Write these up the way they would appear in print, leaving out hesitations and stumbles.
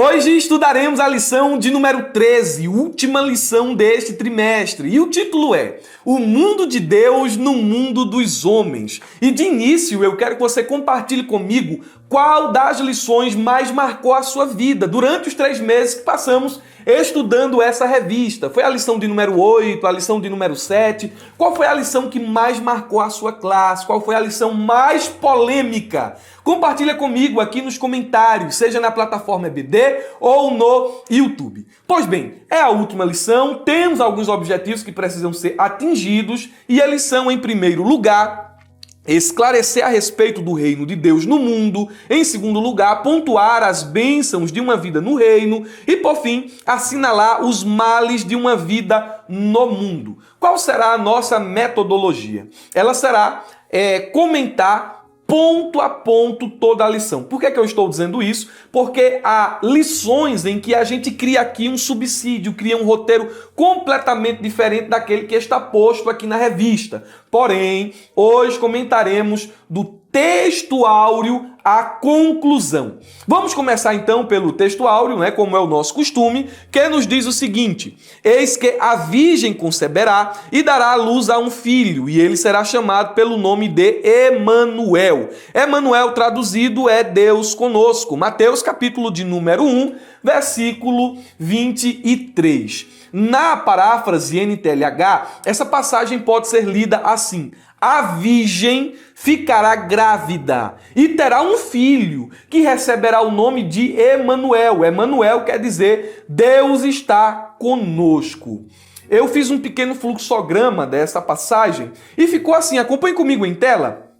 Hoje estudaremos a lição de número 13, última lição deste trimestre. E o título é O Mundo de Deus no Mundo dos Homens. E de início eu quero que você compartilhe comigo qual das lições mais marcou a sua vida durante os 3 meses que passamos estudando essa revista. Foi a lição de número 8, a lição de número 7? Qual foi a lição que mais marcou a sua classe? Qual foi a lição mais polêmica? Compartilha comigo aqui nos comentários, seja na plataforma EBD ou no YouTube. Pois bem, é a última lição, temos alguns objetivos que precisam ser atingidos e a lição, em primeiro lugar, esclarecer a respeito do reino de Deus no mundo. Em segundo lugar, pontuar as bênçãos de uma vida no reino. E, por fim, assinalar os males de uma vida no mundo. Qual será a nossa metodologia? Ela será comentar ponto a ponto toda a lição. Por que eu estou dizendo isso? Porque há lições em que a gente cria aqui um subsídio, cria um roteiro completamente diferente daquele que está posto aqui na revista. Porém, hoje comentaremos do texto áureo à conclusão. Vamos começar então pelo texto áureo, como é o nosso costume, que nos diz o seguinte: eis que a virgem conceberá e dará à luz a um filho, e ele será chamado pelo nome de Emanuel. Emanuel traduzido é Deus conosco. Mateus capítulo de número 1, versículo 23. Na paráfrase NTLH, essa passagem pode ser lida assim: a virgem ficará grávida e terá um filho que receberá o nome de Emanuel. Emanuel quer dizer Deus está conosco. Eu fiz um pequeno fluxograma dessa passagem e ficou assim, acompanhe comigo em tela.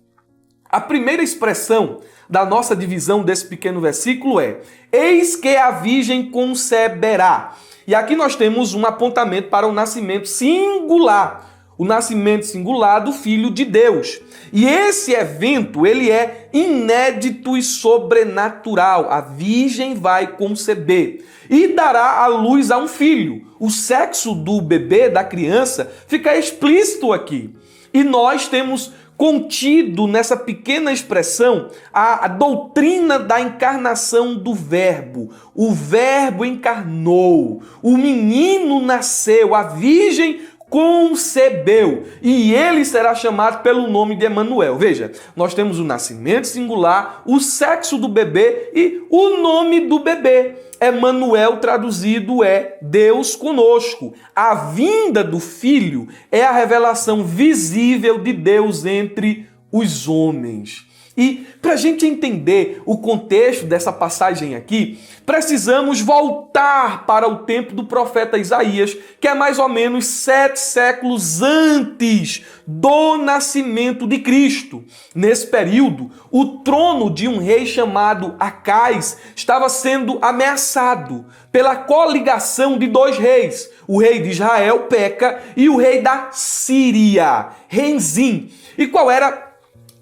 A primeira expressão da nossa divisão desse pequeno versículo é: eis que a virgem conceberá. E aqui nós temos um apontamento para o nascimento singular. O nascimento singular do Filho de Deus. E esse evento, ele é inédito e sobrenatural. A virgem vai conceber e dará à luz a um filho. O sexo do bebê, da criança, fica explícito aqui. E nós temos contido nessa pequena expressão a doutrina da encarnação do Verbo. O Verbo encarnou, o menino nasceu, a virgem concebeu e ele será chamado pelo nome de Emanuel. Veja, nós temos o nascimento singular, o sexo do bebê e o nome do bebê. Emanuel traduzido é Deus conosco. A vinda do Filho é a revelação visível de Deus entre os homens. E para a gente entender o contexto dessa passagem aqui, precisamos voltar para o tempo do profeta Isaías, que é mais ou menos 7 séculos antes do nascimento de Cristo. Nesse período, o trono de um rei chamado Acais estava sendo ameaçado pela coligação de 2 reis. O rei de Israel, Peca, e o rei da Síria, Renzim. E qual era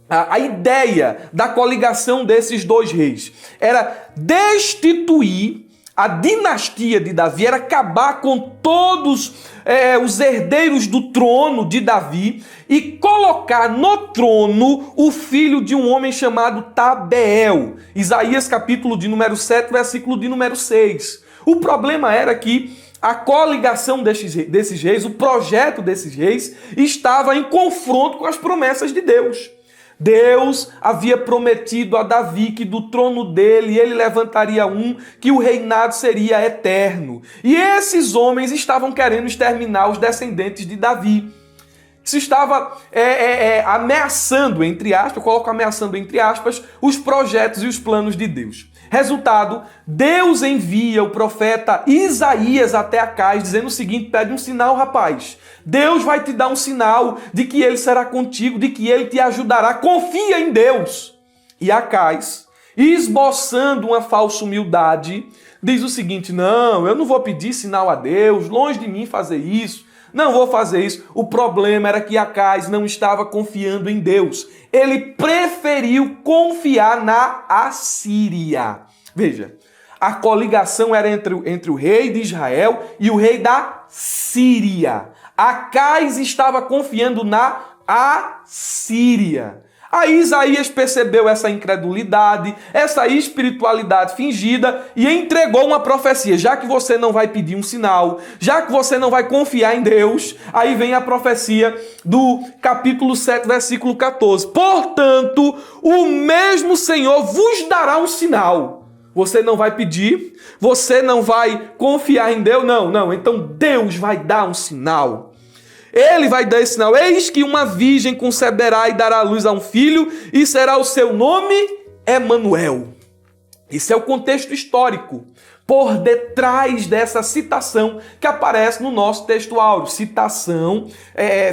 a ideia da coligação desses 2 reis? Era destituir a dinastia de Davi, era acabar com todos os herdeiros do trono de Davi e colocar no trono o filho de um homem chamado Tabeel. Isaías capítulo de número 7, versículo de número 6. O problema era que a coligação desses reis, o projeto desses reis, estava em confronto com as promessas de Deus. Deus havia prometido a Davi que do trono dele ele levantaria um, que o reinado seria eterno. E esses homens estavam querendo exterminar os descendentes de Davi. Isso estava ameaçando, entre aspas, eu coloco ameaçando entre aspas, os projetos e os planos de Deus. Resultado, Deus envia o profeta Isaías até Acais, dizendo o seguinte: pede um sinal, rapaz. Deus vai te dar um sinal de que ele será contigo, de que ele te ajudará. Confia em Deus. E Acais, esboçando uma falsa humildade, diz o seguinte: não, eu não vou pedir sinal a Deus, longe de mim fazer isso. Não vou fazer isso. O problema era que Acais não estava confiando em Deus. Ele preferiu confiar na Assíria. Veja, a coligação era entre o rei de Israel e o rei da Síria. Acais estava confiando na Assíria. Aí Isaías percebeu essa incredulidade, essa espiritualidade fingida e entregou uma profecia. Já que você não vai pedir um sinal, já que você não vai confiar em Deus, aí vem a profecia do capítulo 7, versículo 14. Portanto, o mesmo Senhor vos dará um sinal. Você não vai pedir, você não vai confiar em Deus, não. Então Deus vai dar um sinal. Ele vai dar esse sinal. Eis que uma virgem conceberá e dará à luz a um filho, e será o seu nome Emanuel. Esse é o contexto histórico por detrás dessa citação que aparece no nosso texto áureo. Citação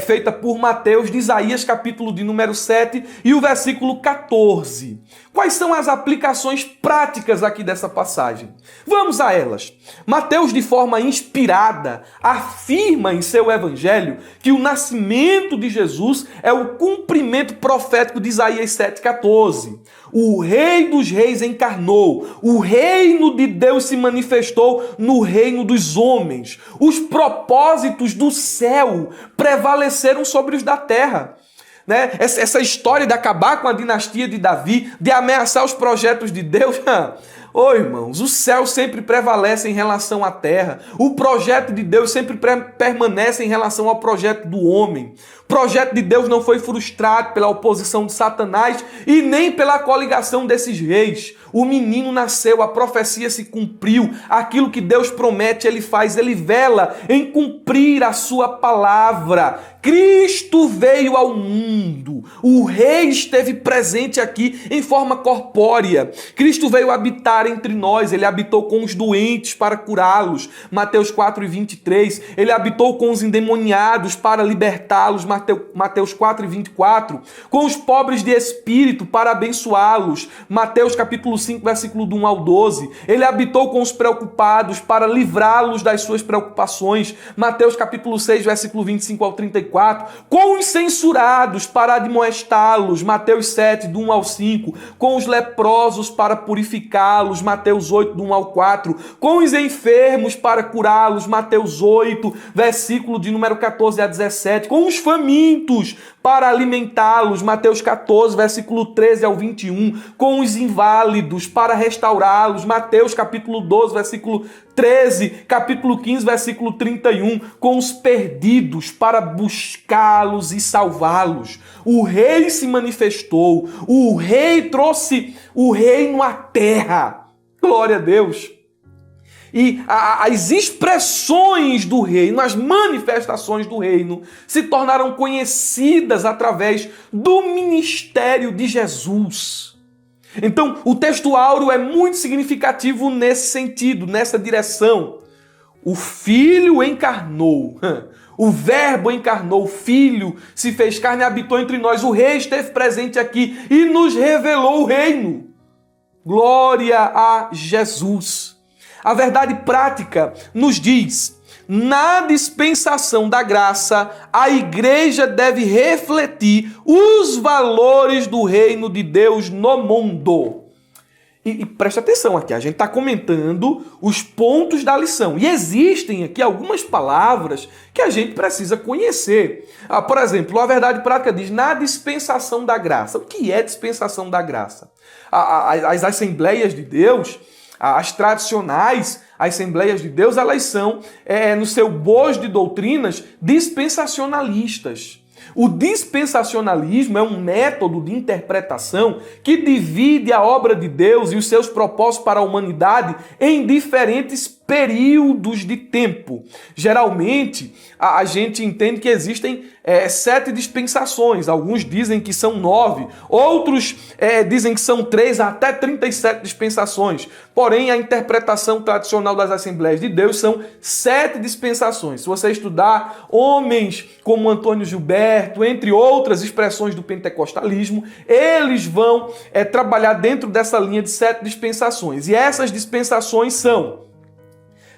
feita por Mateus de Isaías, capítulo de número 7 e o versículo 14. Quais são as aplicações práticas aqui dessa passagem? Vamos a elas. Mateus, de forma inspirada, afirma em seu evangelho que o nascimento de Jesus é o cumprimento profético de Isaías 7,14. O Rei dos Reis encarnou, o reino de Deus se manifestou no reino dos homens. Os propósitos do céu prevaleceram sobre os da terra. Né? Essa história de acabar com a dinastia de Davi, de ameaçar os projetos de Deus... Ô irmãos, o céu sempre prevalece em relação à terra. O projeto de Deus sempre permanece em relação ao projeto do homem. O projeto de Deus não foi frustrado pela oposição de Satanás e nem pela coligação desses reis. O menino nasceu, a profecia se cumpriu. Aquilo que Deus promete, Ele faz. Ele vela em cumprir a sua palavra. Cristo veio ao mundo. O rei esteve presente aqui em forma corpórea. Cristo veio habitar entre nós. Ele habitou com os doentes para curá-los. Mateus 4:23. Ele habitou com os endemoniados para libertá-los. Mateus 4:24. Com os pobres de espírito para abençoá-los. Mateus capítulo 5, versículo do 1 ao 12. Ele habitou com os preocupados para livrá-los das suas preocupações. Mateus capítulo 6, versículo 25 ao 34. Com os censurados para admoestá-los. Mateus 7, do 1 ao 5. Com os leprosos para purificá-los. Mateus 8, do 1 ao 4. Com os enfermos para curá-los. Mateus 8, versículo de número 14 a 17. Com os famintos para alimentá-los. Mateus 14, versículo 13 ao 21. Com os inválidos para restaurá-los. Mateus capítulo 12, versículo 13, capítulo 15, versículo 31. Com os perdidos para buscá-los e salvá-los. O rei se manifestou. O rei trouxe o reino à terra. Glória a Deus. E as expressões do reino, as manifestações do reino, se tornaram conhecidas através do ministério de Jesus. Então, o texto áureo é muito significativo nesse sentido, nessa direção. O Filho encarnou, o Verbo encarnou, o Filho se fez carne e habitou entre nós. O Rei esteve presente aqui e nos revelou o reino. Glória a Jesus. A verdade prática nos diz: na dispensação da graça, a igreja deve refletir os valores do reino de Deus no mundo. E presta atenção aqui, a gente está comentando os pontos da lição. E existem aqui algumas palavras que a gente precisa conhecer. Por exemplo, a verdade prática diz: na dispensação da graça. O que é dispensação da graça? As Assembleias de Deus, as tradicionais Assembleias de Deus, elas são, no seu bojo de doutrinas, dispensacionalistas. O dispensacionalismo é um método de interpretação que divide a obra de Deus e os seus propósitos para a humanidade em diferentes períodos de tempo. Geralmente, a gente entende que existem 7 dispensações. Alguns dizem que são 9. Outros dizem que são 3 até 37 dispensações. Porém, a interpretação tradicional das Assembleias de Deus são 7 dispensações. Se você estudar homens como Antônio Gilberto, entre outras expressões do pentecostalismo, eles vão trabalhar dentro dessa linha de 7 dispensações. E essas dispensações são: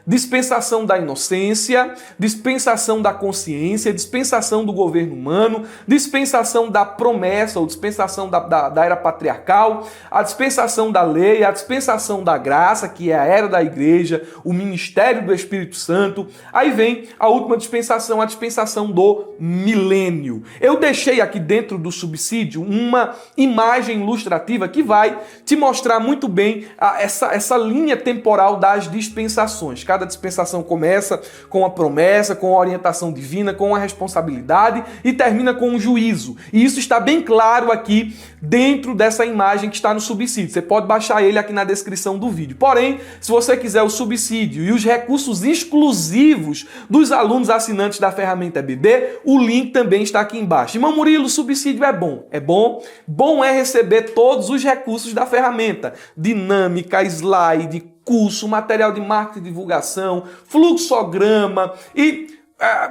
dispensação da inocência, dispensação da consciência, dispensação do governo humano, dispensação da promessa ou dispensação da era patriarcal, a dispensação da lei, a dispensação da graça, que é a era da igreja, o ministério do Espírito Santo. Aí vem a última dispensação, a dispensação do milênio. Eu deixei aqui dentro do subsídio uma imagem ilustrativa que vai te mostrar muito bem essa linha temporal das dispensações. Cada dispensação começa com a promessa, com a orientação divina, com a responsabilidade e termina com o juízo. E isso está bem claro aqui dentro dessa imagem que está no subsídio. Você pode baixar ele aqui na descrição do vídeo. Porém, se você quiser o subsídio e os recursos exclusivos dos alunos assinantes da ferramenta EBD, o link também está aqui embaixo. Irmão Murilo, o subsídio é bom. É bom? Bom é receber todos os recursos da ferramenta. Dinâmica, slide, curso, material de marketing e divulgação, fluxograma e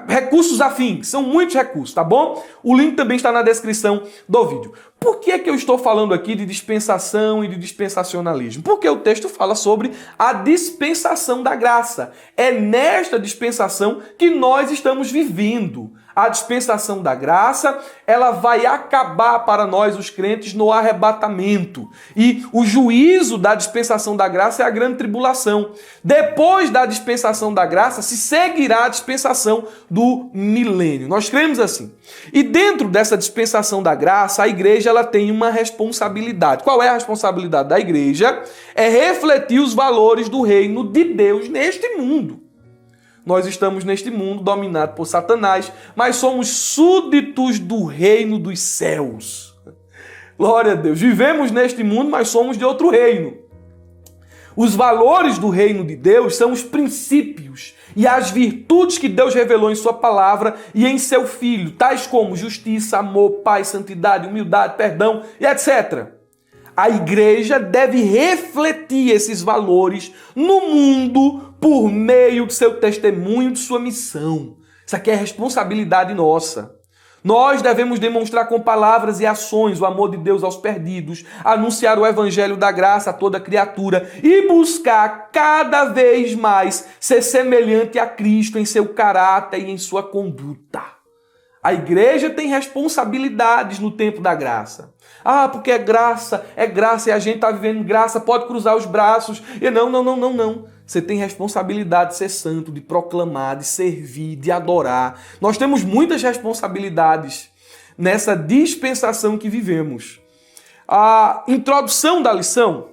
recursos afins. São muitos recursos, tá bom? O link também está na descrição do vídeo. Por que eu estou falando aqui de dispensação e de dispensacionalismo? Porque o texto fala sobre a dispensação da graça. É nesta dispensação que nós estamos vivendo. A dispensação da graça, ela vai acabar para nós, os crentes, no arrebatamento. E o juízo da dispensação da graça é a grande tribulação. Depois da dispensação da graça, se seguirá a dispensação do milênio. Nós cremos assim. E dentro dessa dispensação da graça, a igreja ela tem uma responsabilidade. Qual é a responsabilidade da igreja? É refletir os valores do reino de Deus neste mundo. Nós estamos neste mundo dominado por Satanás, mas somos súditos do reino dos céus. Glória a Deus. Vivemos neste mundo, mas somos de outro reino. Os valores do reino de Deus são os princípios e as virtudes que Deus revelou em sua palavra e em seu Filho, tais como justiça, amor, paz, santidade, humildade, perdão e etc. A igreja deve refletir esses valores no mundo por meio do seu testemunho, de sua missão. Isso aqui é responsabilidade nossa. Nós devemos demonstrar com palavras e ações o amor de Deus aos perdidos, anunciar o evangelho da graça a toda criatura e buscar cada vez mais ser semelhante a Cristo em seu caráter e em sua conduta. A igreja tem responsabilidades no tempo da graça. Ah, porque é graça e a gente está vivendo graça, pode cruzar os braços. E não. Você tem responsabilidade de ser santo, de proclamar, de servir, de adorar. Nós temos muitas responsabilidades nessa dispensação que vivemos. A introdução da lição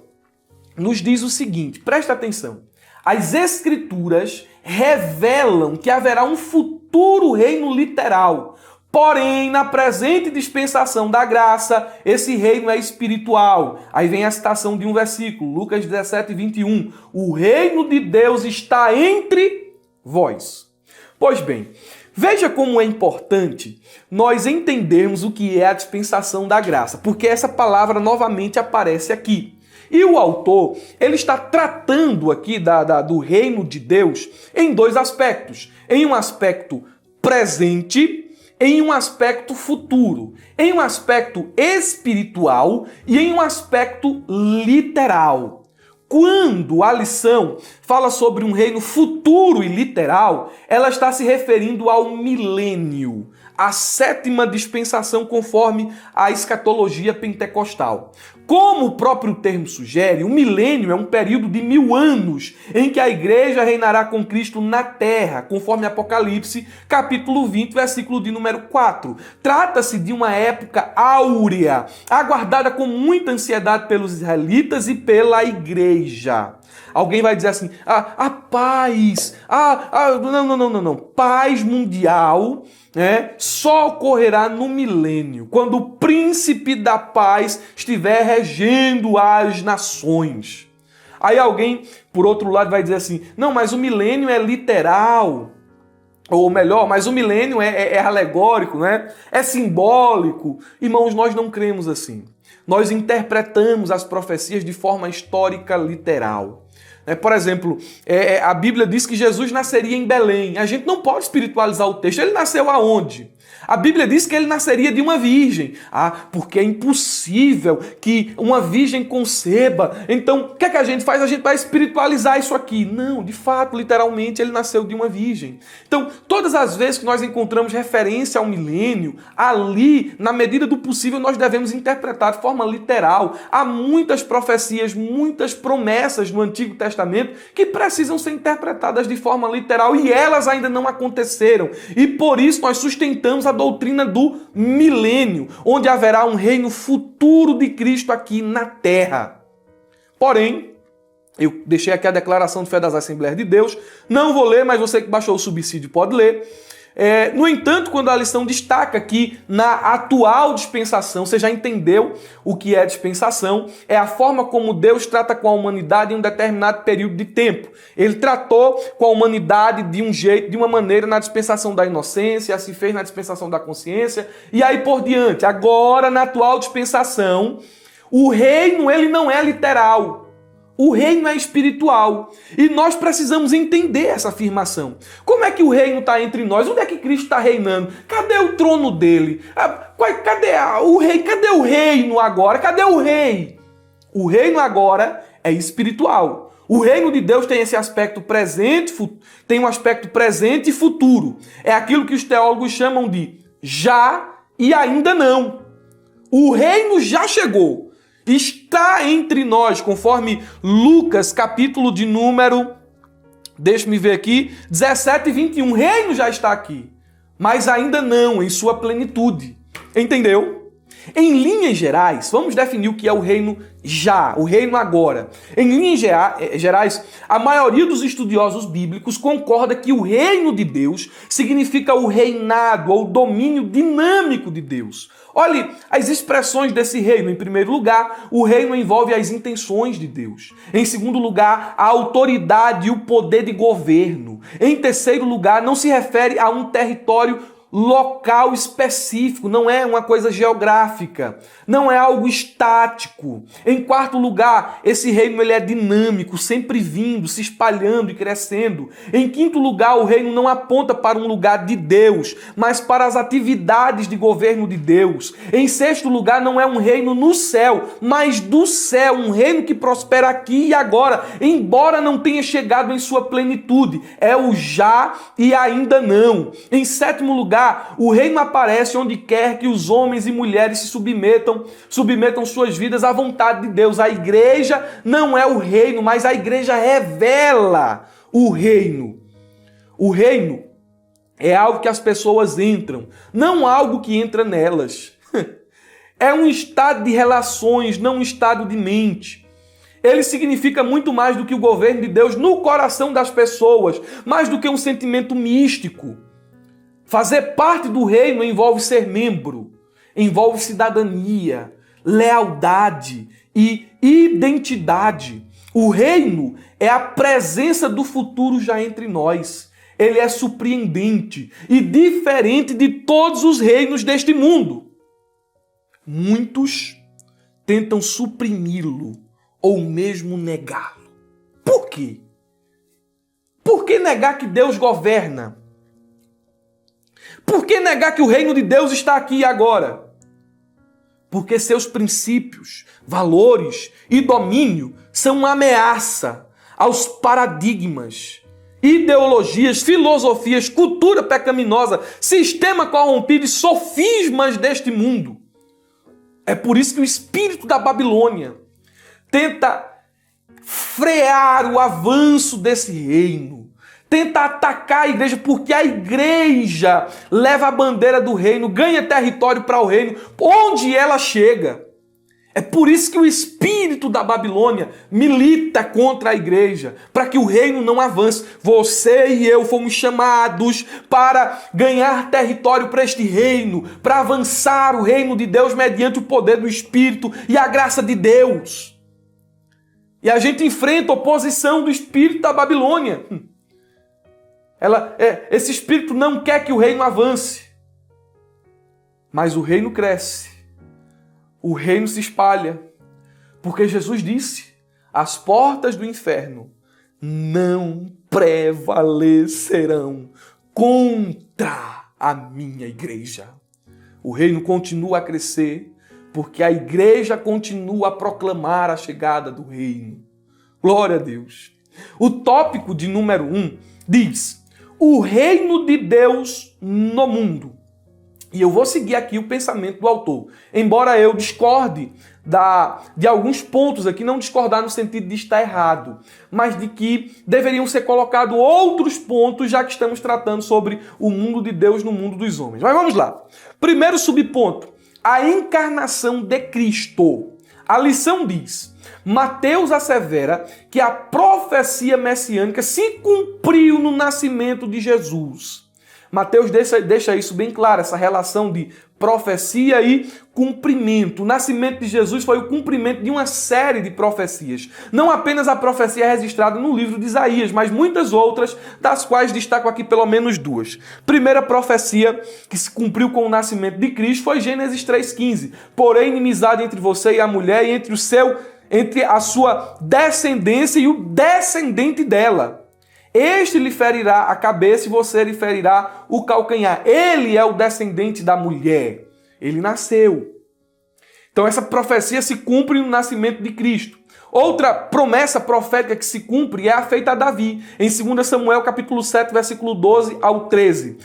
nos diz o seguinte, presta atenção. As Escrituras revelam que haverá um futuro reino literal. Porém, na presente dispensação da graça, esse reino é espiritual. Aí vem a citação de um versículo, Lucas 17, 21. O reino de Deus está entre vós. Pois bem, veja como é importante nós entendermos o que é a dispensação da graça, porque essa palavra novamente aparece aqui. E o autor, ele está tratando aqui do reino de Deus em dois aspectos. Em um aspecto presente, em um aspecto futuro, em um aspecto espiritual e em um aspecto literal. Quando a lição fala sobre um reino futuro e literal, ela está se referindo ao milênio, a sétima dispensação conforme a escatologia pentecostal. Como o próprio termo sugere, o milênio é um período de 1000 anos em que a igreja reinará com Cristo na terra, conforme Apocalipse, capítulo 20, versículo de número 4. Trata-se de uma época áurea, aguardada com muita ansiedade pelos israelitas e pela igreja. Alguém vai dizer assim, a paz, não. Paz mundial, só ocorrerá no milênio, quando o príncipe da paz estiver regendo as nações. Aí alguém, por outro lado, vai dizer assim, não, mas o milênio é literal. Ou melhor, mas o milênio é alegórico, é simbólico. Irmãos, nós não cremos assim. Nós interpretamos as profecias de forma histórica literal. Por exemplo, a Bíblia diz que Jesus nasceria em Belém. A gente não pode espiritualizar o texto. Ele nasceu aonde? A Bíblia diz que ele nasceria de uma virgem. Porque é impossível que uma virgem conceba. Então, o que é que a gente faz? A gente vai espiritualizar isso aqui. Não, de fato, literalmente, ele nasceu de uma virgem. Então, todas as vezes que nós encontramos referência ao milênio, ali, na medida do possível, nós devemos interpretar de forma literal. Há muitas profecias, muitas promessas no Antigo Testamento que precisam ser interpretadas de forma literal e elas ainda não aconteceram. E por isso nós sustentamos a doutrina do milênio, onde haverá um reino futuro de Cristo aqui na Terra. Porém, eu deixei aqui a declaração de fé das Assembleias de Deus, não vou ler, mas você que baixou o subsídio pode ler. No entanto, quando a lição destaca que na atual dispensação, você já entendeu o que é dispensação, é a forma como Deus trata com a humanidade em um determinado período de tempo. Ele tratou com a humanidade de um jeito, de uma maneira na dispensação da inocência, se fez na dispensação da consciência e aí por diante. Agora, na atual dispensação, o reino ele não é literal. O reino é espiritual. E nós precisamos entender essa afirmação. Como é que o reino está entre nós? Onde é que Cristo está reinando? Cadê o trono dele? Cadê o rei? Cadê o reino agora? Cadê o rei? O reino agora é espiritual. O reino de Deus tem esse aspecto presente, tem um aspecto presente e futuro. É aquilo que os teólogos chamam de já e ainda não. O reino já chegou. Está entre nós, conforme Lucas, capítulo de número, deixa-me ver aqui, 17 e 21. O reino já está aqui, mas ainda não em sua plenitude. Entendeu? Em linhas gerais, vamos definir o que é o reino já, o reino agora. Em linhas gerais, a maioria dos estudiosos bíblicos concorda que o reino de Deus significa o reinado ou o domínio dinâmico de Deus. Olhe as expressões desse reino. Em primeiro lugar, o reino envolve as intenções de Deus. Em segundo lugar, a autoridade e o poder de governo. Em terceiro lugar, não se refere a um território local específico, não é uma coisa geográfica, não é algo estático. Em quarto lugar, esse reino ele é dinâmico, sempre vindo, se espalhando e crescendo. Em quinto lugar, o reino não aponta para um lugar de Deus, mas para as atividades de governo de Deus. Em sexto lugar, não é um reino no céu, mas do céu, um reino que prospera aqui e agora, embora não tenha chegado em sua plenitude. É o já e ainda não. Em sétimo lugar, o reino aparece onde quer que os homens e mulheres se submetam suas vidas à vontade de Deus. A igreja não é o reino, mas a igreja revela o reino. O reino é algo que as pessoas entram, não algo que entra nelas. É um estado de relações, não um estado de mente. Ele significa muito mais do que o governo de Deus no coração das pessoas, mais do que um sentimento místico. Fazer parte do reino envolve ser membro, envolve cidadania, lealdade e identidade. O reino é a presença do futuro já entre nós. Ele é surpreendente e diferente de todos os reinos deste mundo. Muitos tentam suprimi-lo ou mesmo negá-lo. Por quê? Por que negar que Deus governa? Por que negar que o reino de Deus está aqui e agora? Porque seus princípios, valores e domínio são uma ameaça aos paradigmas, ideologias, filosofias, cultura pecaminosa, sistema corrompido e sofismas deste mundo. É por isso que o espírito da Babilônia tenta frear o avanço desse reino. Tenta atacar a igreja, porque a igreja leva a bandeira do reino, ganha território para o reino, onde ela chega. É por isso que o espírito da Babilônia milita contra a igreja, para que o reino não avance. Você e eu fomos chamados para ganhar território para este reino, para avançar o reino de Deus mediante o poder do Espírito e a graça de Deus. E a gente enfrenta a oposição do espírito da Babilônia. Esse espírito não quer que o reino avance, mas o reino cresce, o reino se espalha, porque Jesus disse, as portas do inferno não prevalecerão contra a minha igreja. O reino continua a crescer porque a igreja continua a proclamar a chegada do reino. Glória a Deus. O tópico de número 1 diz: o reino de Deus no mundo. E eu vou seguir aqui o pensamento do autor. Embora eu discorde de alguns pontos aqui, não discordar no sentido de estar errado, mas de que deveriam ser colocados outros pontos, já que estamos tratando sobre o mundo de Deus no mundo dos homens. Mas vamos lá. Primeiro subponto, a encarnação de Cristo. A lição diz: Mateus assevera que a profecia messiânica se cumpriu no nascimento de Jesus. Mateus deixa isso bem claro, essa relação de profecia e cumprimento. O nascimento de Jesus foi o cumprimento de uma série de profecias. Não apenas a profecia registrada no livro de Isaías, mas muitas outras, das quais destaco aqui pelo menos duas. Primeira profecia que se cumpriu com o nascimento de Cristo foi Gênesis 3,15. Porém, inimizade entre você e a mulher, e entre a sua descendência e o descendente dela. Este lhe ferirá a cabeça e você lhe ferirá o calcanhar. Ele é o descendente da mulher. Ele nasceu. Então essa profecia se cumpre no nascimento de Cristo. Outra promessa profética que se cumpre é a feita a Davi, em 2 Samuel capítulo 7, versículo 12 ao 13.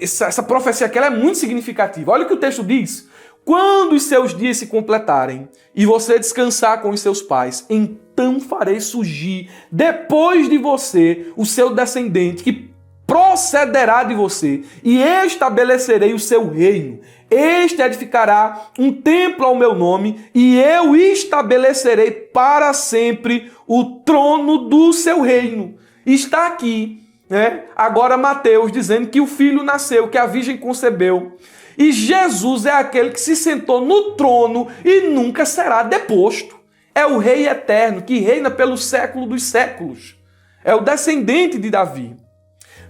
Essa profecia aqui ela é muito significativa. Olha o que o texto diz. Quando os seus dias se completarem e você descansar com os seus pais, então farei surgir depois de você o seu descendente que procederá de você e estabelecerei o seu reino. Este edificará um templo ao meu nome e eu estabelecerei para sempre o trono do seu reino. Está aqui, né? Agora Mateus dizendo que o filho nasceu, que a virgem concebeu. E Jesus é aquele que se sentou no trono e nunca será deposto. É o rei eterno que reina pelo século dos séculos. É o descendente de Davi.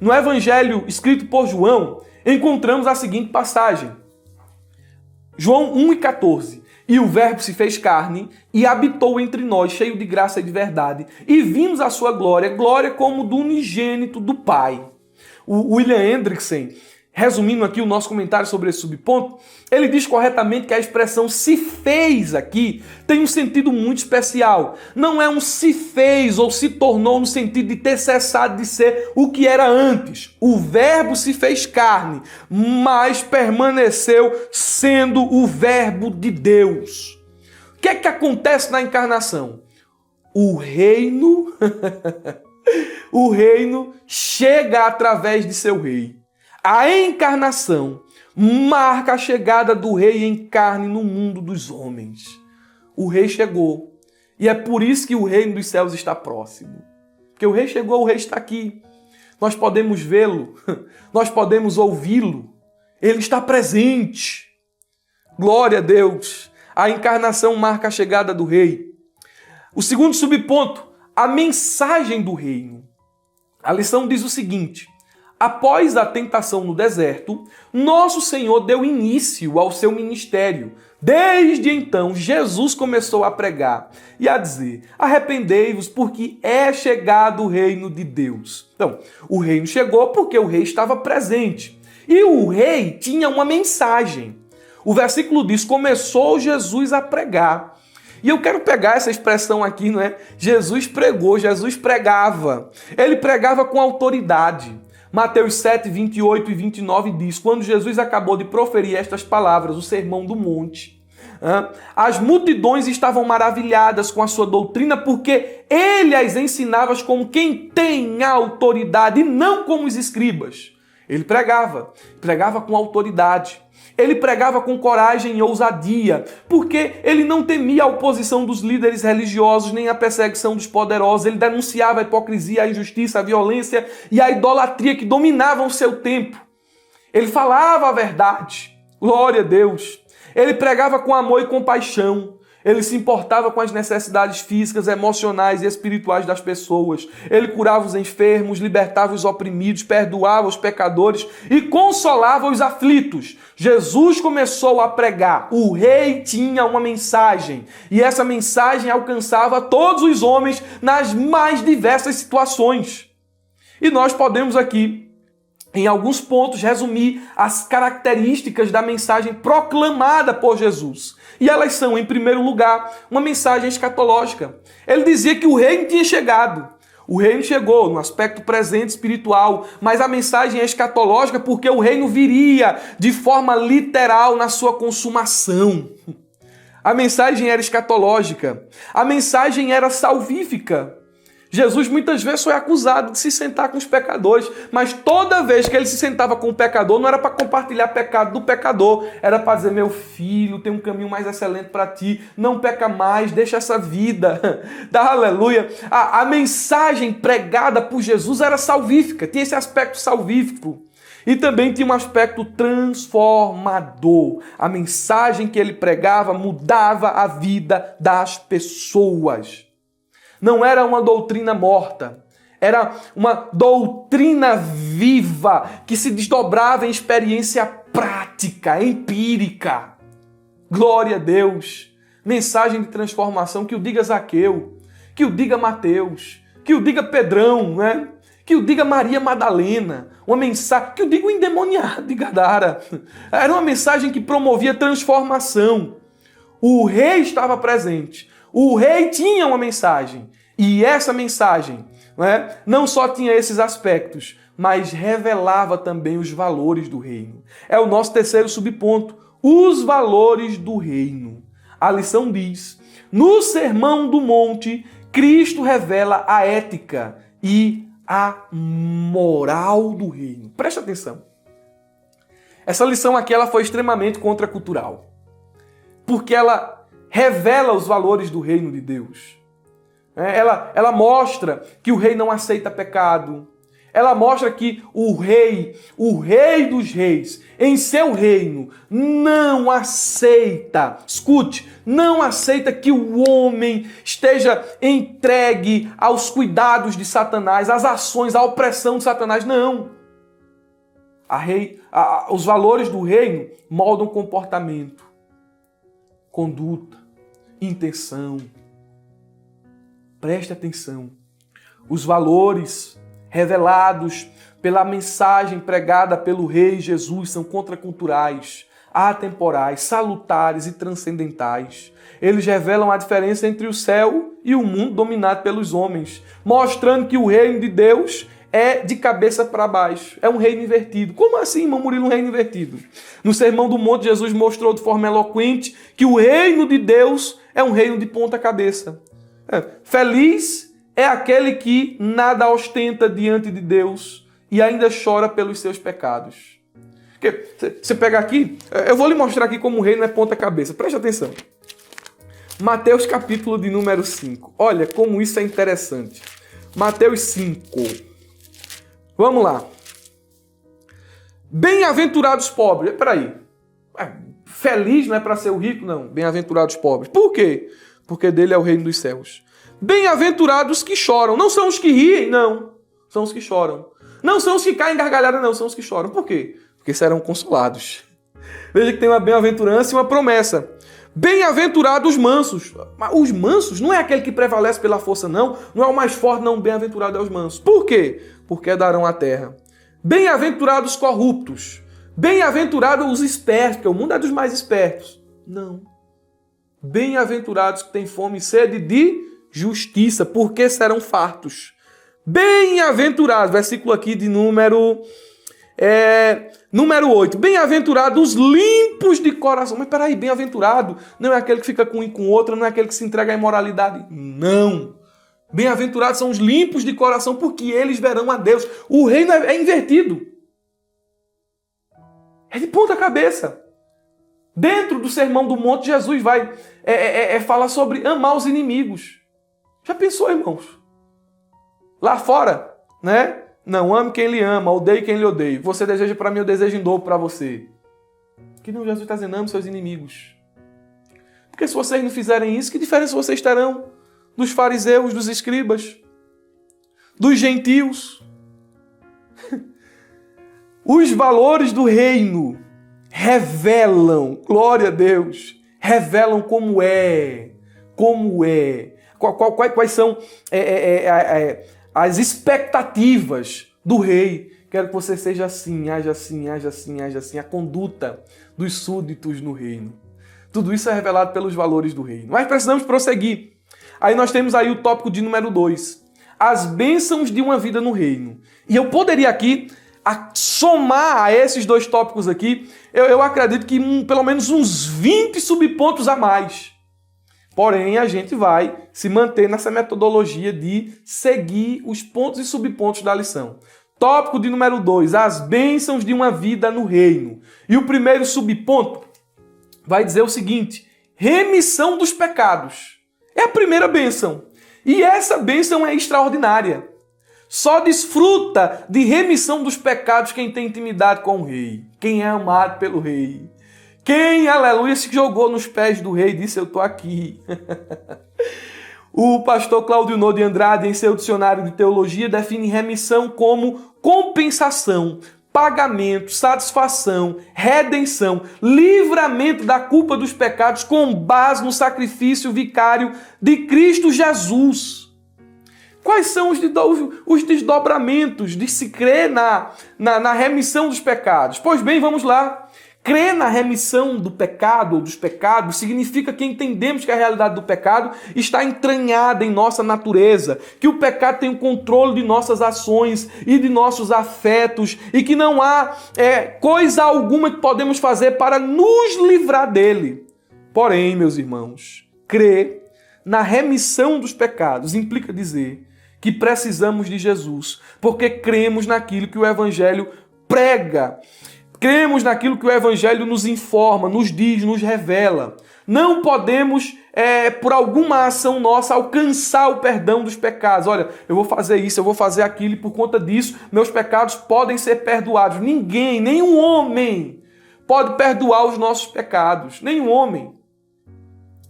No evangelho escrito por João, encontramos a seguinte passagem. João 1,14. E o verbo se fez carne e habitou entre nós, cheio de graça e de verdade. E vimos a sua glória, glória como do unigênito do Pai. O William Hendrickson, resumindo aqui o nosso comentário sobre esse subponto, ele diz corretamente que a expressão se fez aqui tem um sentido muito especial. Não é um se fez ou se tornou no sentido de ter cessado de ser o que era antes. O verbo se fez carne, mas permaneceu sendo o verbo de Deus. O que é que acontece na encarnação? O reino, o reino chega através de seu rei. A encarnação marca a chegada do rei em carne no mundo dos homens. O rei chegou. E é por isso que o reino dos céus está próximo. Porque o rei chegou, o rei está aqui. Nós podemos vê-lo, nós podemos ouvi-lo. Ele está presente. Glória a Deus. A encarnação marca a chegada do rei. O segundo subponto, a mensagem do reino. A lição diz o seguinte: após a tentação no deserto, nosso Senhor deu início ao seu ministério. Desde então, Jesus começou a pregar e a dizer: arrependei-vos, porque é chegado o reino de Deus. Então, o reino chegou porque o rei estava presente. E o rei tinha uma mensagem. O versículo diz: começou Jesus a pregar. E eu quero pegar essa expressão aqui, não é? Jesus pregou, Jesus pregava. Ele pregava com autoridade. Mateus 7, 28 e 29 diz: quando Jesus acabou de proferir estas palavras, o sermão do monte, as multidões estavam maravilhadas com a sua doutrina, porque ele as ensinava como quem tem autoridade e não como os escribas. Ele pregava com autoridade. Ele pregava com coragem e ousadia, porque ele não temia a oposição dos líderes religiosos, nem a perseguição dos poderosos. Ele denunciava a hipocrisia, a injustiça, a violência e a idolatria que dominavam o seu tempo. Ele falava a verdade. Glória a Deus. Ele pregava com amor e compaixão. Ele se importava com as necessidades físicas, emocionais e espirituais das pessoas. Ele curava os enfermos, libertava os oprimidos, perdoava os pecadores e consolava os aflitos. Jesus começou a pregar. O rei tinha uma mensagem e essa mensagem alcançava todos os homens nas mais diversas situações. E nós podemos aqui em alguns pontos, resumir as características da mensagem proclamada por Jesus. E elas são, em primeiro lugar, uma mensagem escatológica. Ele dizia que o reino tinha chegado. O reino chegou no aspecto presente espiritual, mas a mensagem é escatológica porque o reino viria de forma literal na sua consumação. A mensagem era escatológica. A mensagem era salvífica. Jesus muitas vezes foi acusado de se sentar com os pecadores, mas toda vez que ele se sentava com o pecador, não era para compartilhar pecado do pecador, era para dizer, meu filho, tem um caminho mais excelente para ti, não peca mais, deixa essa vida, dá aleluia. A mensagem pregada por Jesus era salvífica, tinha esse aspecto salvífico. E também tinha um aspecto transformador. A mensagem que ele pregava mudava a vida das pessoas. Não era uma doutrina morta, era uma doutrina viva que se desdobrava em experiência prática, empírica. Glória a Deus! Mensagem de transformação, que o diga Zaqueu, que o diga Mateus, que o diga Pedrão, né? Que o diga Maria Madalena, uma mensagem, que o diga o endemoniado de Gadara. Era uma mensagem que promovia transformação. O rei estava presente. O rei tinha uma mensagem, e essa mensagem, não só tinha esses aspectos, mas revelava também os valores do reino. É o nosso terceiro subponto, os valores do reino. A lição diz, no Sermão do Monte, Cristo revela a ética e a moral do reino. Preste atenção. Essa lição aqui ela foi extremamente contracultural, porque ela revela os valores do reino de Deus. Ela mostra que o rei não aceita pecado. Ela mostra que o rei dos reis, em seu reino, não aceita, escute, não aceita que o homem esteja entregue aos cuidados de Satanás, às ações, à opressão de Satanás. Não. Os valores do reino moldam comportamento, conduta, intenção. Preste atenção. Os valores revelados pela mensagem pregada pelo Rei Jesus são contraculturais, atemporais, salutares e transcendentais. Eles revelam a diferença entre o céu e o mundo dominado pelos homens, mostrando que o reino de Deus é de cabeça para baixo. É um reino invertido. Como assim, irmão Murilo, um reino invertido? No Sermão do Monte, Jesus mostrou de forma eloquente que o reino de Deus é um reino de ponta cabeça. Feliz é aquele que nada ostenta diante de Deus e ainda chora pelos seus pecados. Você pega aqui, eu vou lhe mostrar aqui como o reino é ponta cabeça. Preste atenção. Mateus capítulo de número 5. Olha como isso é interessante. Mateus 5. Vamos lá. Bem-aventurados pobres. Peraí. Feliz não é para ser o rico? Não. Bem-aventurados pobres. Por quê? Porque dele é o reino dos céus. Bem-aventurados que choram. Não são os que riem, não. São os que choram. Não são os que caem em gargalhada, não. São os que choram. Por quê? Porque serão consolados. Veja que tem uma bem-aventurança e uma promessa. Bem-aventurados os mansos. Os mansos não é aquele que prevalece pela força, não. Não é o mais forte, não. Bem-aventurado é os mansos. Por quê? Porque darão a terra. Bem-aventurados os corruptos. Bem-aventurados os espertos, porque o mundo é dos mais espertos. Não. Bem-aventurados que têm fome e sede de justiça, porque serão fartos. Bem-aventurados, versículo aqui de número 8. Bem-aventurados os limpos de coração. Mas peraí, bem-aventurado não é aquele que fica com um e com outro, não é aquele que se entrega à imoralidade. Não. Bem-aventurados são os limpos de coração, porque eles verão a Deus. O reino é invertido. É de ponta cabeça. Dentro do Sermão do Monte, Jesus vai falar sobre amar os inimigos. Já pensou, irmãos? Lá fora, né? Não ame quem lhe ama, odeie quem lhe odeia. Você deseja para mim, eu desejo em dobro para você. Que não, Jesus está dizendo, ame seus inimigos. Porque se vocês não fizerem isso, que diferença vocês terão dos fariseus, dos escribas, dos gentios? Os valores do reino revelam, glória a Deus, revelam como é. Quais são as expectativas do rei, Quero que você seja assim, age assim, age assim, age assim. A conduta dos súditos no reino. Tudo isso é revelado pelos valores do reino. Mas precisamos prosseguir. Aí nós temos aí o tópico de número 2. As bênçãos de uma vida no reino. E eu poderia aqui somar a esses dois tópicos aqui, eu acredito que pelo menos uns 20 subpontos a mais. Porém, a gente vai se manter nessa metodologia de seguir os pontos e subpontos da lição. Tópico de número 2, as bênçãos de uma vida no reino. E o primeiro subponto vai dizer o seguinte: remissão dos pecados. É a primeira bênção. E essa bênção é extraordinária. Só desfruta de remissão dos pecados quem tem intimidade com o rei, quem é amado pelo rei. Quem, aleluia, se jogou nos pés do rei e disse: eu estou aqui. O pastor Cláudio Nó de Andrade, em seu dicionário de teologia, define remissão como compensação, pagamento, satisfação, redenção, livramento da culpa dos pecados com base no sacrifício vicário de Cristo Jesus. Quais são os desdobramentos de se crer na remissão dos pecados? Pois bem, vamos lá. Crer na remissão do pecado ou dos pecados significa que entendemos que a realidade do pecado está entranhada em nossa natureza, que o pecado tem o controle de nossas ações e de nossos afetos e que não há coisa alguma que podemos fazer para nos livrar dele. Porém, meus irmãos, crer na remissão dos pecados implica dizer que precisamos de Jesus, porque cremos naquilo que o Evangelho prega. Cremos naquilo que o Evangelho nos informa, nos diz, nos revela. Não podemos, por alguma ação nossa, alcançar o perdão dos pecados. Olha, eu vou fazer isso, eu vou fazer aquilo, e por conta disso, meus pecados podem ser perdoados. Ninguém, nenhum homem, pode perdoar os nossos pecados. Nenhum homem.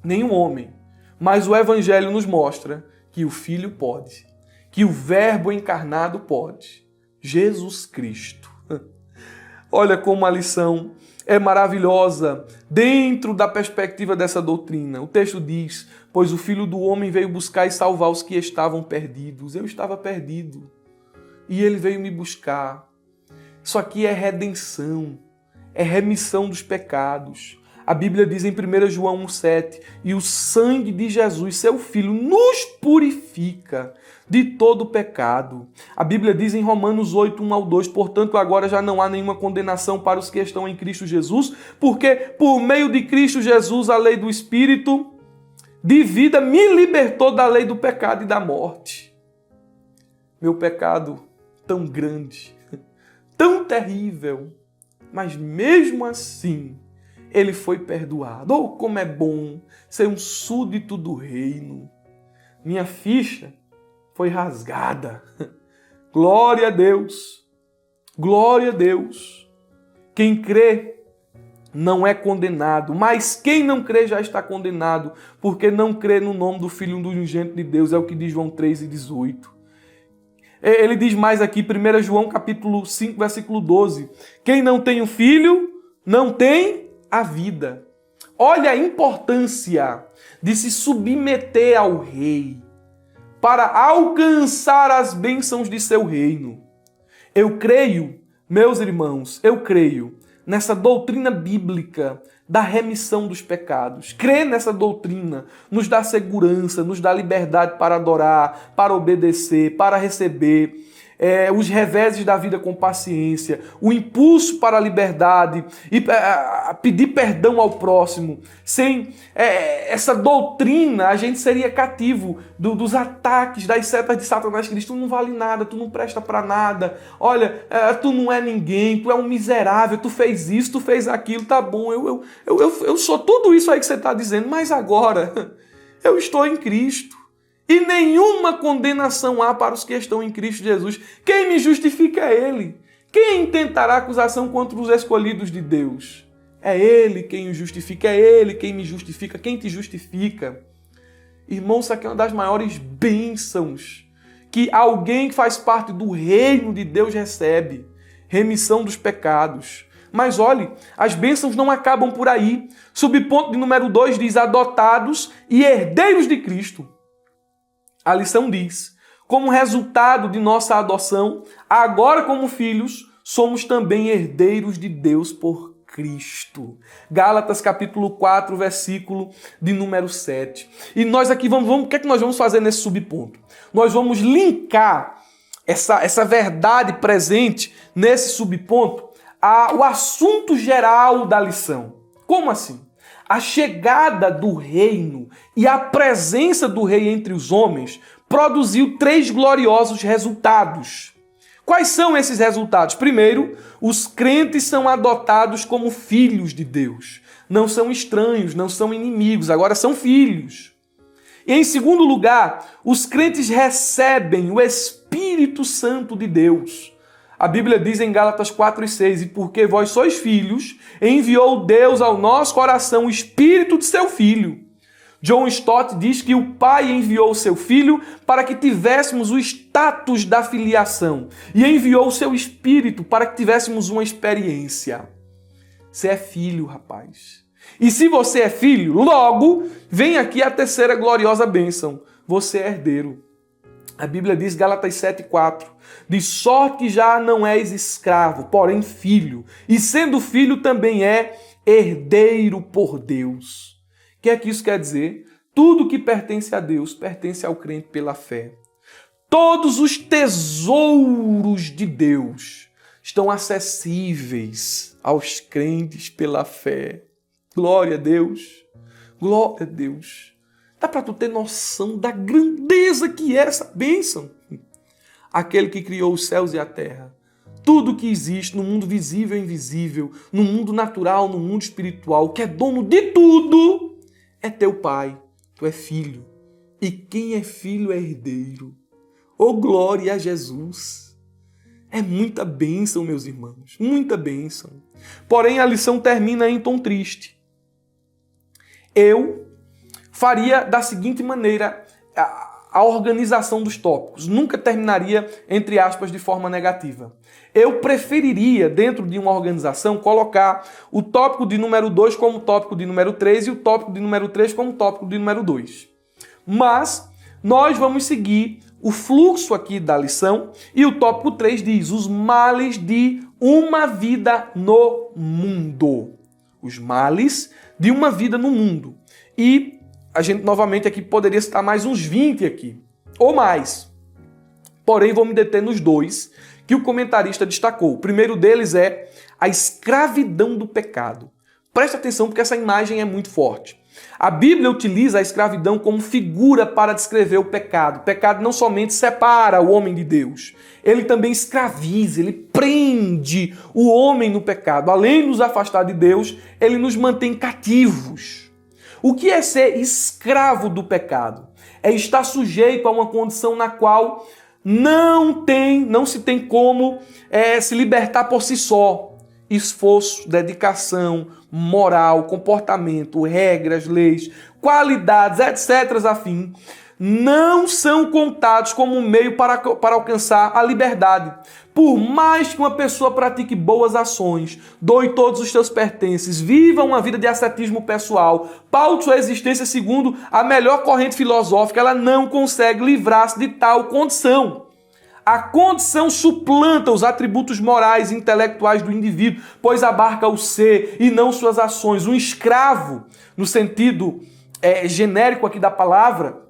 Nenhum homem. Mas o Evangelho nos mostra que o Filho pode. Que o Verbo encarnado pode. Jesus Cristo. Olha como a lição é maravilhosa dentro da perspectiva dessa doutrina. O texto diz: pois o Filho do Homem veio buscar e salvar os que estavam perdidos. Eu estava perdido e ele veio me buscar. Isso aqui é redenção, é remissão dos pecados. A Bíblia diz em 1 João 1,7: e o sangue de Jesus, seu Filho, nos purifica de todo pecado. A Bíblia diz em Romanos 8, 1 ao 2, portanto agora já não há nenhuma condenação para os que estão em Cristo Jesus, porque por meio de Cristo Jesus a lei do Espírito de vida me libertou da lei do pecado e da morte. Meu pecado tão grande, tão terrível, mas mesmo assim ele foi perdoado. Oh, como é bom ser um súdito do reino. Minha ficha foi rasgada. Glória a Deus. Glória a Deus. Quem crê não é condenado, mas quem não crê já está condenado, porque não crê no nome do Filho unigênito de Deus, é o que diz João 3,18. Ele diz mais aqui, 1 João capítulo 5, versículo 12. Quem não tem o Filho, não tem a vida. Olha a importância de se submeter ao Rei para alcançar as bênçãos de seu reino. Eu creio, meus irmãos, eu creio nessa doutrina bíblica da remissão dos pecados. Crer nessa doutrina nos dá segurança, nos dá liberdade para adorar, para obedecer, para receber os reveses da vida com paciência, o impulso para a liberdade e pedir perdão ao próximo. Sem essa doutrina, a gente seria cativo dos ataques, das setas de Satanás que diz: tu não vale nada, tu não presta para nada, olha, tu não é ninguém, tu é um miserável, tu fez isso, tu fez aquilo, tá bom, eu sou tudo isso aí que você está dizendo, mas agora eu estou em Cristo. E nenhuma condenação há para os que estão em Cristo Jesus. Quem me justifica é Ele. Quem intentará acusação contra os escolhidos de Deus? É Ele quem o justifica, é Ele quem me justifica, quem te justifica. Irmão, isso aqui é uma das maiores bênçãos que alguém que faz parte do reino de Deus recebe. Remissão dos pecados. Mas olhe, as bênçãos não acabam por aí. Subponto de número 2 diz: adotados e herdeiros de Cristo. A lição diz: como resultado de nossa adoção, agora como filhos, somos também herdeiros de Deus por Cristo. Gálatas capítulo 4, versículo de número 7. E nós aqui o que é que nós vamos fazer nesse subponto? Nós vamos linkar essa verdade presente nesse subponto ao assunto geral da lição. Como assim? A chegada do reino e a presença do rei entre os homens produziu 3 gloriosos resultados. Quais são esses resultados? Primeiro, os crentes são adotados como filhos de Deus. Não são estranhos, não são inimigos, agora são filhos. E em segundo lugar, os crentes recebem o Espírito Santo de Deus. A Bíblia diz em Gálatas 4:6, e porque vós sois filhos, enviou Deus ao nosso coração o Espírito de seu Filho. John Stott diz que o Pai enviou o seu Filho para que tivéssemos o status da filiação e enviou o seu Espírito para que tivéssemos uma experiência. Você é filho, rapaz. E se você é filho, logo vem aqui a terceira gloriosa bênção. Você é herdeiro. A Bíblia diz, Gálatas 7:4, de sorte que já não és escravo, porém filho, e sendo filho também é herdeiro por Deus. O que é que isso quer dizer? Tudo que pertence a Deus pertence ao crente pela fé. Todos os tesouros de Deus estão acessíveis aos crentes pela fé. Glória a Deus. Glória a Deus. Dá para tu ter noção da grandeza que é essa bênção? Aquele que criou os céus e a terra. Tudo que existe no mundo visível e invisível, no mundo natural, no mundo espiritual, que é dono de tudo, é teu pai, tu é filho. E quem é filho é herdeiro. Oh, glória a Jesus! É muita bênção, meus irmãos, muita bênção. Porém, a lição termina em tom triste. Eu faria da seguinte maneira a organização dos tópicos. Nunca terminaria, entre aspas, de forma negativa. Eu preferiria, dentro de uma organização, colocar o tópico de número 2 como tópico de número 3 e o tópico de número 3 como tópico de número 2. Mas nós vamos seguir o fluxo aqui da lição e o tópico 3 diz os males de uma vida no mundo. Os males de uma vida no mundo. E a gente novamente aqui poderia citar mais uns 20 aqui, ou mais. Porém, vou me deter nos 2 que o comentarista destacou. O primeiro deles é a escravidão do pecado. Preste atenção porque essa imagem é muito forte. A Bíblia utiliza a escravidão como figura para descrever o pecado. O pecado não somente separa o homem de Deus, ele também escraviza, ele prende o homem no pecado. Além de nos afastar de Deus, ele nos mantém cativos. O que é ser escravo do pecado? É estar sujeito a uma condição na qual não se tem como se libertar por si só. Esforço, dedicação, moral, comportamento, regras, leis, qualidades, etc. afim, não são contados como um meio para alcançar a liberdade. Por mais que uma pessoa pratique boas ações, doe todos os seus pertences, viva uma vida de ascetismo pessoal, paute sua existência segundo a melhor corrente filosófica, ela não consegue livrar-se de tal condição. A condição suplanta os atributos morais e intelectuais do indivíduo, pois abarca o ser e não suas ações. Um escravo, no sentido genérico aqui da palavra,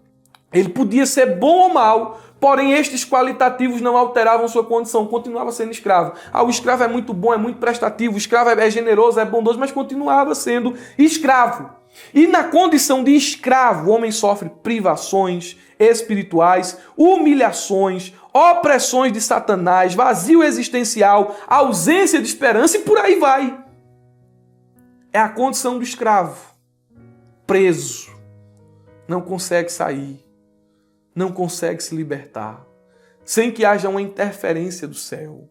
ele podia ser bom ou mal, porém estes qualitativos não alteravam sua condição, continuava sendo escravo. O escravo é muito bom, é muito prestativo, o escravo é generoso, é bondoso, mas continuava sendo escravo. E na condição de escravo, o homem sofre privações espirituais, humilhações, opressões de Satanás, vazio existencial, ausência de esperança e por aí vai. É a condição do escravo, preso, não consegue sair, não consegue se libertar, sem que haja uma interferência do céu.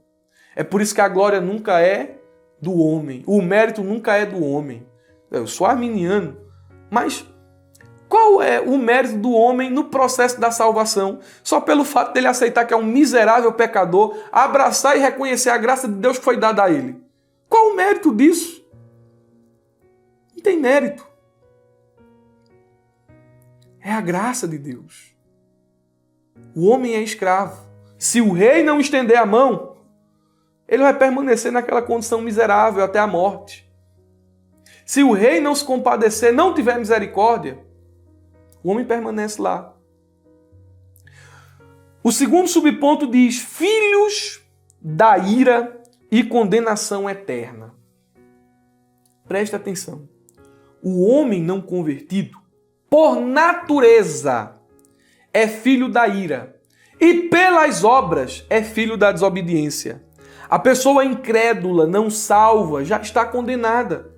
É por isso que a glória nunca é do homem, o mérito nunca é do homem. Eu sou arminiano, mas qual é o mérito do homem no processo da salvação? Só pelo fato dele aceitar que é um miserável pecador, abraçar e reconhecer a graça de Deus que foi dada a ele. Qual o mérito disso? Não tem mérito. É a graça de Deus. O homem é escravo. Se o rei não estender a mão, ele vai permanecer naquela condição miserável até a morte. Se o rei não se compadecer, não tiver misericórdia, o homem permanece lá. O segundo subponto diz: filhos da ira e condenação eterna. Preste atenção. O homem não convertido, por natureza, é filho da ira. E pelas obras é filho da desobediência. A pessoa incrédula, não salva, já está condenada.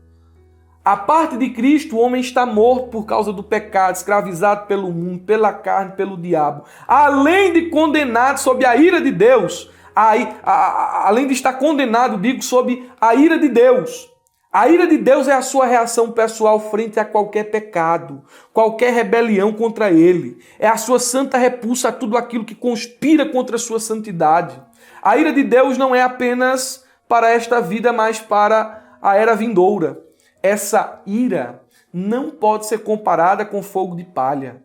A parte de Cristo, o homem está morto por causa do pecado, escravizado pelo mundo, pela carne, pelo diabo. Além de condenado sob a ira de Deus, além de estar condenado, digo, sob a ira de Deus. A ira de Deus é a sua reação pessoal frente a qualquer pecado, qualquer rebelião contra ele. É a sua santa repulsa a tudo aquilo que conspira contra a sua santidade. A ira de Deus não é apenas para esta vida, mas para a era vindoura. Essa ira não pode ser comparada com fogo de palha,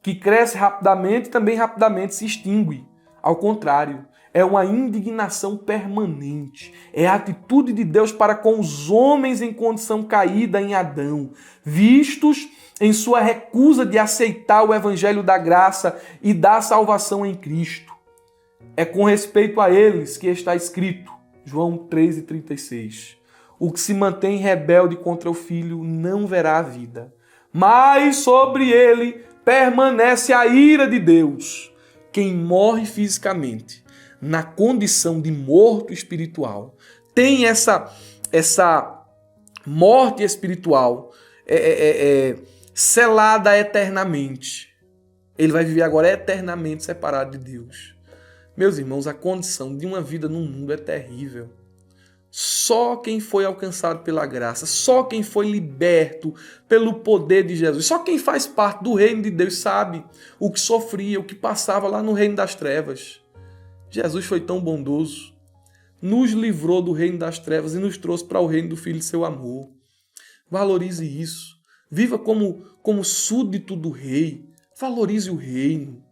que cresce rapidamente e também rapidamente se extingue. Ao contrário, é uma indignação permanente. É a atitude de Deus para com os homens em condição caída em Adão, vistos em sua recusa de aceitar o evangelho da graça e da salvação em Cristo. É com respeito a eles que está escrito, João 3,36. O que se mantém rebelde contra o Filho não verá a vida, mas sobre ele permanece a ira de Deus. Quem morre fisicamente, na condição de morto espiritual, tem essa morte espiritual selada eternamente. Ele vai viver agora eternamente separado de Deus. Meus irmãos, a condição de uma vida no mundo é terrível. Só quem foi alcançado pela graça, só quem foi liberto pelo poder de Jesus, só quem faz parte do reino de Deus sabe o que sofria, o que passava lá no reino das trevas. Jesus foi tão bondoso, nos livrou do reino das trevas e nos trouxe para o reino do Filho de seu amor. Valorize isso. Viva como súdito do rei. Valorize o reino.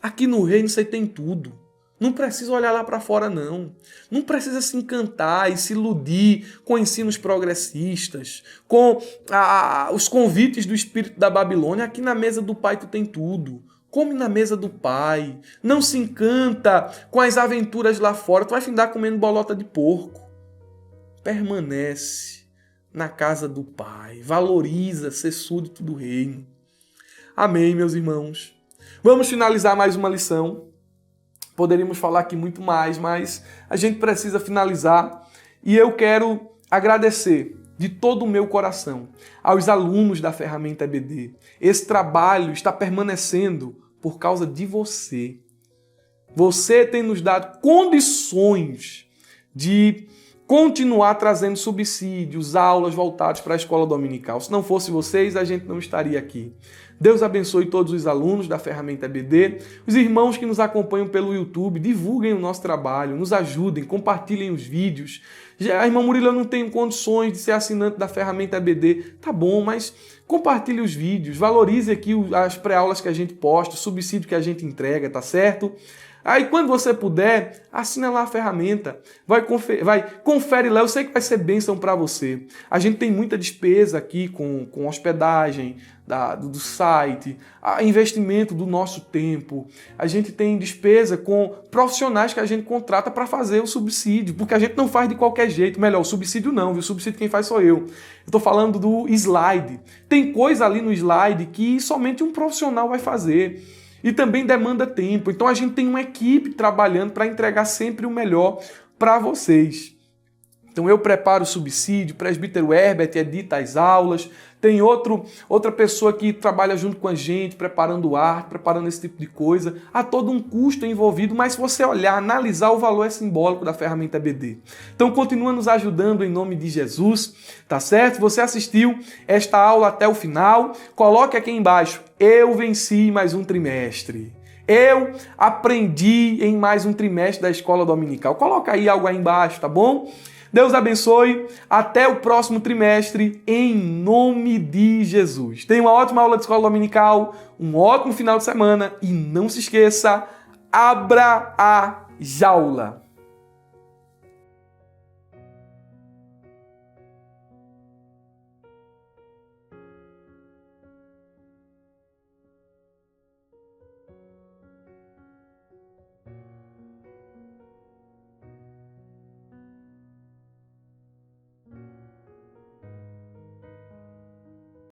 Aqui no reino você tem tudo. Não precisa olhar lá para fora, não. Não precisa se encantar e se iludir com ensinos progressistas, com os convites do espírito da Babilônia. Aqui na mesa do Pai tu tem tudo. Come na mesa do Pai. Não se encanta com as aventuras lá fora. Tu vai findar comendo bolota de porco. Permanece na casa do Pai. Valoriza ser súdito do reino. Amém, meus irmãos. Vamos finalizar mais uma lição. Poderíamos falar aqui muito mais, mas a gente precisa finalizar. E eu quero agradecer de todo o meu coração aos alunos da ferramenta EBD. Esse trabalho está permanecendo por causa de você. Você tem nos dado condições de continuar trazendo subsídios, aulas voltadas para a escola dominical. Se não fosse vocês, a gente não estaria aqui. Deus abençoe todos os alunos da ferramenta EBD, os irmãos que nos acompanham pelo YouTube, divulguem o nosso trabalho, nos ajudem, compartilhem os vídeos. A irmã Murilo, eu não tenho condições de ser assinante da ferramenta EBD. Tá bom, mas compartilhe os vídeos, valorize aqui as pré-aulas que a gente posta, o subsídio que a gente entrega, tá certo? Aí quando você puder, assina lá a ferramenta, confere lá, eu sei que vai ser bênção para você. A gente tem muita despesa aqui com hospedagem do site, investimento do nosso tempo. A gente tem despesa com profissionais que a gente contrata para fazer o subsídio, porque a gente não faz de qualquer jeito. Melhor, o subsídio não, viu? O subsídio quem faz sou eu. Estou falando do slide. Tem coisa ali no slide que somente um profissional vai fazer. E também demanda tempo. Então a gente tem uma equipe trabalhando para entregar sempre o melhor para vocês. Então eu preparo o subsídio, o presbítero Herbert edita as aulas, tem outra pessoa que trabalha junto com a gente, preparando arte, preparando esse tipo de coisa. Há todo um custo envolvido, mas se você olhar, analisar, o valor é simbólico da ferramenta EBD. Então continua nos ajudando em nome de Jesus, tá certo? Se você assistiu esta aula até o final, coloque aqui embaixo: eu venci mais um trimestre. Eu aprendi em mais um trimestre da escola dominical. Coloca aí algo aí embaixo, tá bom? Deus abençoe. Até o próximo trimestre, em nome de Jesus. Tenha uma ótima aula de escola dominical, um ótimo final de semana e não se esqueça, abra a jaula.